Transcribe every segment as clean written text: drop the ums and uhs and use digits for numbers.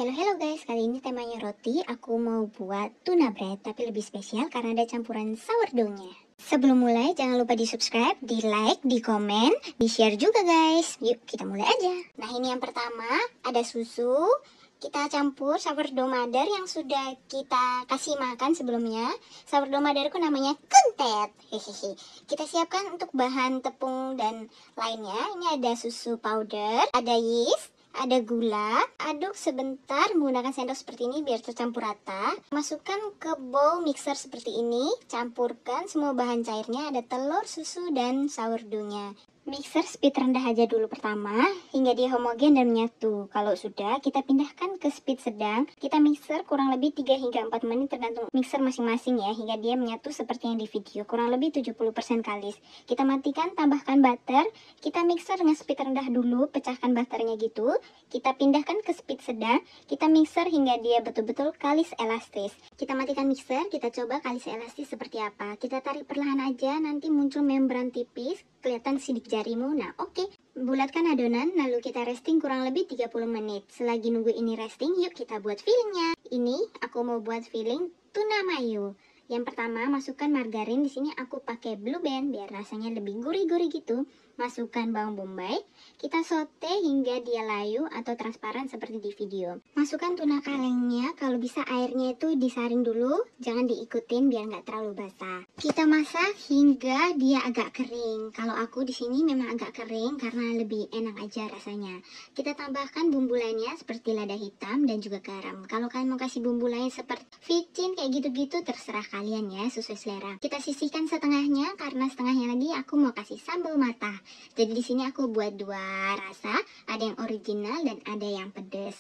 Halo guys, kali ini temanya roti. Aku mau buat tuna bread, tapi lebih spesial karena ada campuran sourdough-nya. Sebelum mulai, jangan lupa di subscribe, di like, di komen, di share juga guys. Yuk kita mulai aja. Nah ini yang pertama, ada susu. Kita campur sourdough mother yang sudah kita kasih makan sebelumnya. Sourdough motherku namanya kuntet. Hehehe. Kita siapkan untuk bahan tepung dan lainnya. Ini ada susu powder, ada yeast, ada gula. Aduk sebentar menggunakan sendok seperti ini biar tercampur rata. Masukkan ke bowl mixer seperti ini. Campurkan semua bahan cairnya, ada telur, susu, dan sourdough-nya. Mixer speed rendah aja dulu pertama hingga dia homogen dan menyatu. Kalau sudah, kita pindahkan ke speed sedang. Kita mixer kurang lebih 3 hingga 4 menit tergantung mixer masing-masing ya, hingga dia menyatu seperti yang di video, kurang lebih 70% kalis. Kita matikan, tambahkan butter. Kita mixer dengan speed rendah dulu, pecahkan butternya gitu. Kita pindahkan ke speed sedang. Kita mixer hingga dia betul-betul kalis elastis. Kita matikan mixer, kita coba kalis elastis seperti apa. Kita tarik perlahan aja, nanti muncul membran tipis, kelihatan sidik jarimu. Nah oke, bulatkan adonan lalu kita resting kurang lebih 30 menit. Selagi nunggu ini resting, yuk kita buat fillingnya. Ini aku mau buat filling tuna mayo. Yang pertama, masukkan margarin. Di sini aku pakai Blue Band biar rasanya lebih gurih-gurih gitu. Masukkan bawang bombay. Kita saute hingga dia layu atau transparan seperti di video. Masukkan tuna kalengnya. Kalau bisa airnya itu disaring dulu, jangan diikutin biar nggak terlalu basah. Kita masak hingga dia agak kering. Kalau aku di sini memang agak kering karena lebih enak aja rasanya. Kita tambahkan bumbu lainnya seperti lada hitam dan juga garam. Kalau kalian mau kasih bumbu lain seperti vicin kayak gitu-gitu terserah kalian ya, sesuai selera. Kita sisihkan setengahnya karena setengahnya lagi aku mau kasih sambal matah. Jadi di sini aku buat dua rasa, ada yang original dan ada yang pedas.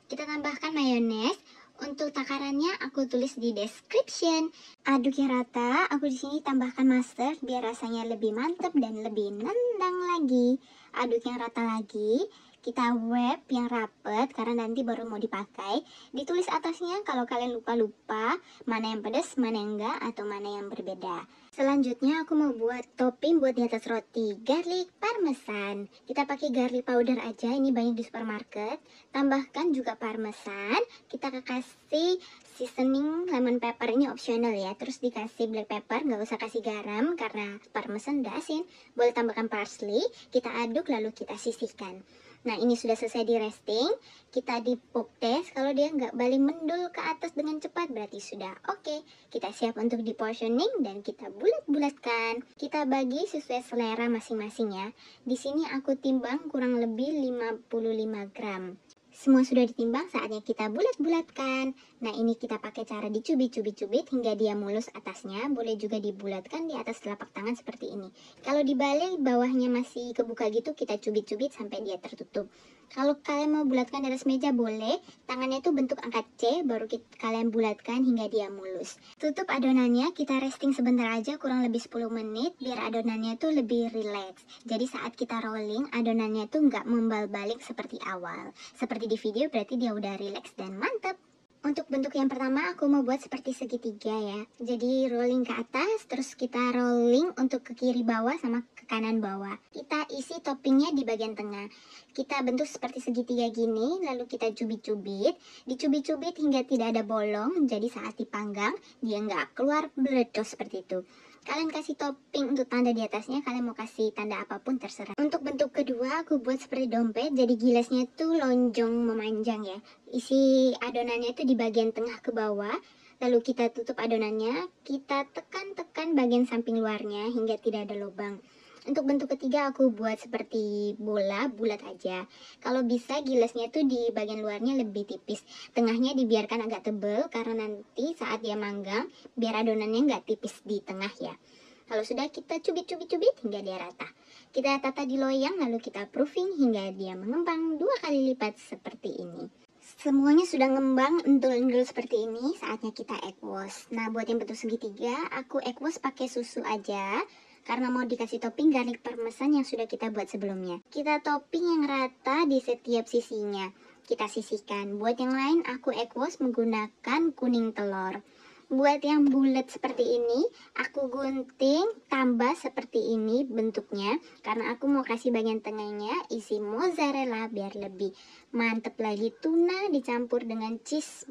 Kita tambahkan mayones. Untuk takarannya aku tulis di description. Aduk yang rata. Aku di sini tambahkan mustard biar rasanya lebih mantap dan lebih nendang lagi. Aduk yang rata lagi. Kita wrap yang rapet karena nanti baru mau dipakai. Ditulis atasnya kalau kalian lupa-lupa mana yang pedas, mana yang enggak, atau mana yang berbeda. Selanjutnya aku mau buat topping buat di atas roti, garlic parmesan. Kita pakai garlic powder aja, ini banyak di supermarket. Tambahkan juga parmesan. Kita kasih seasoning lemon pepper, ini optional ya. Terus dikasih black pepper, nggak usah kasih garam karena parmesan udah asin. Boleh tambahkan parsley. Kita aduk lalu kita sisihkan. Nah ini sudah selesai di resting. Kita di poke test. Kalau dia nggak balik mendul ke atas dengan cepat berarti sudah oke. Kita siap untuk di portioning dan kita bulat-bulatkan. Kita bagi sesuai selera masing-masing ya. Di sini aku timbang kurang lebih 55 gram. Semua sudah ditimbang, saatnya kita bulat-bulatkan. Nah ini kita pakai cara dicubit-cubit-cubit hingga dia mulus atasnya. Boleh juga dibulatkan di atas telapak tangan seperti ini. Kalau dibalik bawahnya masih kebuka gitu, kita cubit-cubit sampai dia tertutup. Kalau kalian mau bulatkan di atas meja boleh. Tangannya itu bentuk angka C, baru kalian bulatkan hingga dia mulus. Tutup adonannya, kita resting sebentar aja kurang lebih 10 menit biar adonannya itu lebih relax. Jadi saat kita rolling, adonannya itu nggak membal-balik seperti awal. Seperti di video berarti dia udah relax dan mantap. Untuk bentuk yang pertama aku mau buat seperti segitiga ya. Jadi rolling ke atas, terus kita rolling untuk ke kiri bawah sama ke kanan bawah. Kita isi toppingnya di bagian tengah. Kita bentuk seperti segitiga gini, lalu kita cubit-cubit. Dicubit-cubit hingga tidak ada bolong, jadi saat dipanggang dia nggak keluar meledos seperti itu. Kalian kasih topping untuk tanda di atasnya, kalian mau kasih tanda apapun terserah. Untuk bentuk kedua aku buat seperti dompet, jadi gilasnya itu lonjong memanjang ya. Isi adonannya itu di bagian tengah ke bawah, lalu kita tutup adonannya, kita tekan-tekan bagian samping luarnya hingga tidak ada lubang. Untuk bentuk ketiga aku buat seperti bola, bulat aja. Kalau bisa gilasnya tuh di bagian luarnya lebih tipis. Tengahnya dibiarkan agak tebal karena nanti saat dia manggang, biar adonannya nggak tipis di tengah ya. Kalau sudah kita cubit-cubit-cubit hingga dia rata. Kita tata di loyang lalu kita proofing hingga dia mengembang 2 kali lipat seperti ini. Semuanya sudah ngembang endul-endul seperti ini, saatnya kita egg wash. Nah buat yang bentuk segitiga, aku egg wash pakai susu aja. Karena mau dikasih topping garlic parmesan yang sudah kita buat sebelumnya. Kita topping yang rata di setiap sisinya. Kita sisihkan. Buat yang lain aku egg wash menggunakan kuning telur. Buat yang bulat seperti ini, aku gunting tambah seperti ini bentuknya. Karena aku mau kasih bagian tengahnya isi mozzarella biar lebih mantep lagi. Tuna dicampur dengan cheese,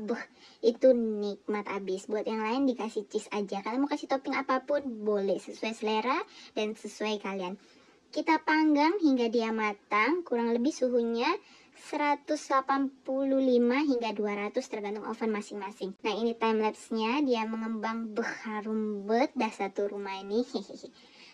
itu nikmat abis. Buat yang lain dikasih cheese aja. Kalian mau kasih topping apapun boleh, sesuai selera dan sesuai kalian. Kita panggang hingga dia matang, kurang lebih suhunya 185 hingga 200 tergantung oven masing-masing. Nah, ini time lapse-nya, dia mengembang harum bet dah satu rumah ini.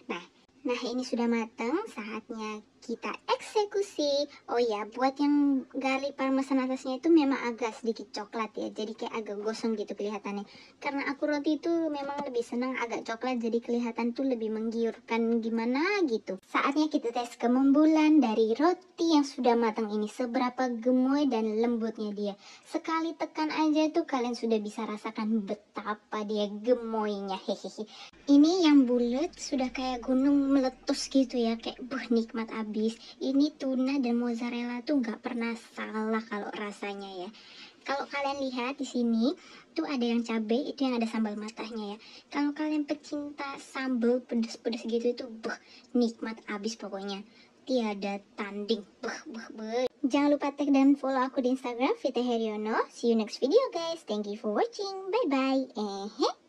Nah, ini sudah matang, saatnya kita eksekusi. Oh ya, buat yang garlic parmesan atasnya itu memang agak sedikit coklat ya, jadi kayak agak gosong gitu kelihatannya. Karena aku roti itu memang lebih senang agak coklat, jadi kelihatan tuh lebih menggiurkan gimana gitu. Saatnya kita tes kemembulan dari roti yang sudah matang ini, seberapa gemoy dan lembutnya dia. Sekali tekan aja tuh kalian sudah bisa rasakan betapa dia gemoynya. Hehehe. Ini yang bulat sudah kayak gunung meletus gitu ya, kayak nikmat abis. Ini tuna dan mozzarella tuh nggak pernah salah kalau rasanya ya. Kalau kalian lihat di sini tuh ada yang cabai, itu yang ada sambal matahnya ya. Kalau kalian pecinta sambal pedes-pedes gitu itu nikmat abis pokoknya. Tiada tanding. Jangan lupa tag dan follow aku di Instagram Vita Heriono. See you next video guys. Thank you for watching. Bye bye.